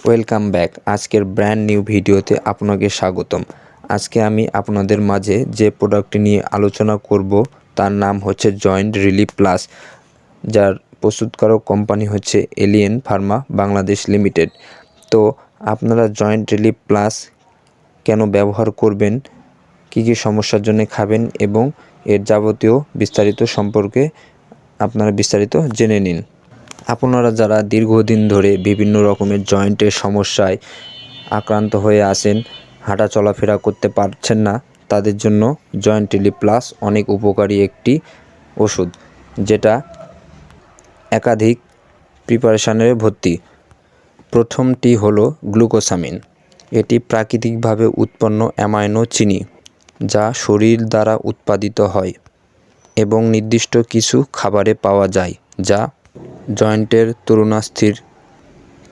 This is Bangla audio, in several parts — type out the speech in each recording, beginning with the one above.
Welcome back. আজকের ব্র্যান্ড নিউ ভিডিওতে আপনাকে স্বাগতম। আজকে আমি আপনাদের মাঝে যে প্রোডাক্টটি নিয়ে আলোচনা করব তার নাম হচ্ছে জয়েন্ট রিলিফ প্লাস, যার প্রস্তুতকারক কোম্পানি হচ্ছে এলিয়েন ফার্মা বাংলাদেশ লিমিটেড। তো আপনারা জয়েন্ট রিলিফ প্লাস কেন ব্যবহার করবেন, কী কী সমস্যার জন্য খাবেন এবং এর যাবতীয় বিস্তারিত সম্পর্কে আপনারা বিস্তারিত জেনে নিন। আপনারা যারা দীর্ঘদিন ধরে বিভিন্ন রকমের জয়েন্টের সমস্যায় আক্রান্ত হয়ে আছেন, হাঁটা চলাফেরা করতে পারছেন না, তাদের জন্য জয়েন্ট রিলিফ প্লাস অনেক উপকারী একটি ওষুধ, যেটা একাধিক প্রিপারেশানের ভর্তি। প্রথমটি হলো গ্লুকোসামিন। এটি প্রাকৃতিকভাবে উৎপন্ন অ্যামাইনো চিনি, যা শরীর দ্বারা উৎপাদিত হয় এবং নির্দিষ্ট কিছু খাবারে পাওয়া যায়, যা জয়েন্টের তরুণাস্থির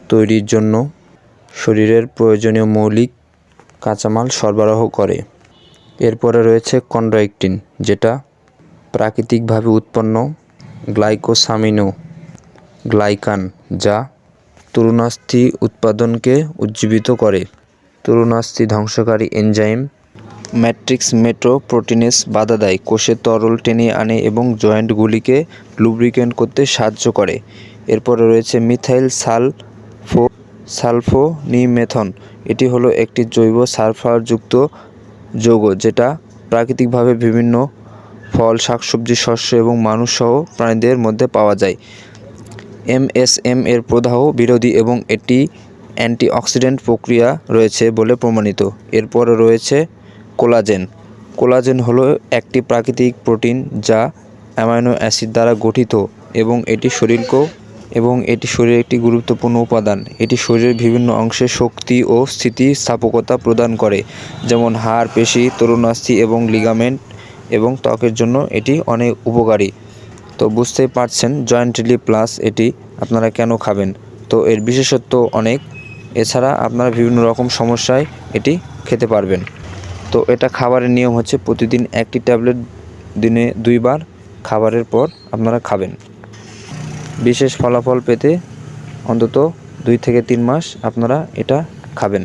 তৈরির জন্য শরীরের প্রয়োজনীয় মৌলিক কাঁচামাল সরবরাহ করে। এরপরে রয়েছে কন্ড্রাইটিন, যেটা প্রাকৃতিকভাবে উৎপন্ন গ্লাইকান, যা তরুণাস্থি উৎপাদনকে উজ্জীবিত করে। তরুণাস্থি ধ্বংসকারী এনজাইম ম্যাট্রিক্স মেট্রোপ্রোটিনেস বাধা দেয়, কোষে তরল টেনে আনে এবং জয়েন্টগুলিকে লুব্রিকেন্ট করতে সাহায্য করে। এরপরে রয়েছে মিথাইল সালফোনিমেথন। এটি হলো একটি জৈব সালফারযুক্ত যৌগ, যেটা প্রাকৃতিকভাবে বিভিন্ন ফল, শাকসবজি, শস্য এবং মানুষসহ প্রাণীদের মধ্যে পাওয়া যায়। এমএসএম এর প্রদাহ বিরোধী এবং এটি অ্যান্টিঅক্সিডেন্ট প্রক্রিয়া রয়েছে বলে প্রমাণিত। এরপরে রয়েছে কোলাজেন হলো একটি প্রাকৃতিক প্রোটিন যা অ্যামাইনো অ্যাসিড দ্বারা গঠিত এবং এটি শরীরের একটি গুরুত্বপূর্ণ উপাদান। এটি শরীরের বিভিন্ন অংশে শক্তি ও স্থিতিস্থাপকতা প্রদান করে, যেমন হাড়, পেশি, তরুণাস্থি এবং লিগামেন্ট, এবং ত্বকের জন্য এটি অনেক উপকারী। তো বুঝতেই পারছেন জয়েন্ট রিলিফ প্লাস এটি আপনারা কেন খাবেন। তো এর বিশেষত্ব অনেক, এছাড়া আপনারা বিভিন্ন রকম সমস্যায় এটি খেতে পারবেন। তো এটা খাবারের নিয়ম হচ্ছে প্রতিদিন একটি ট্যাবলেট দিনে 2 বার খাবারের পর আপনারা খাবেন। বিশেষ ফলাফল পেতে অন্তত 2 থেকে 3 মাস আপনারা এটা খাবেন।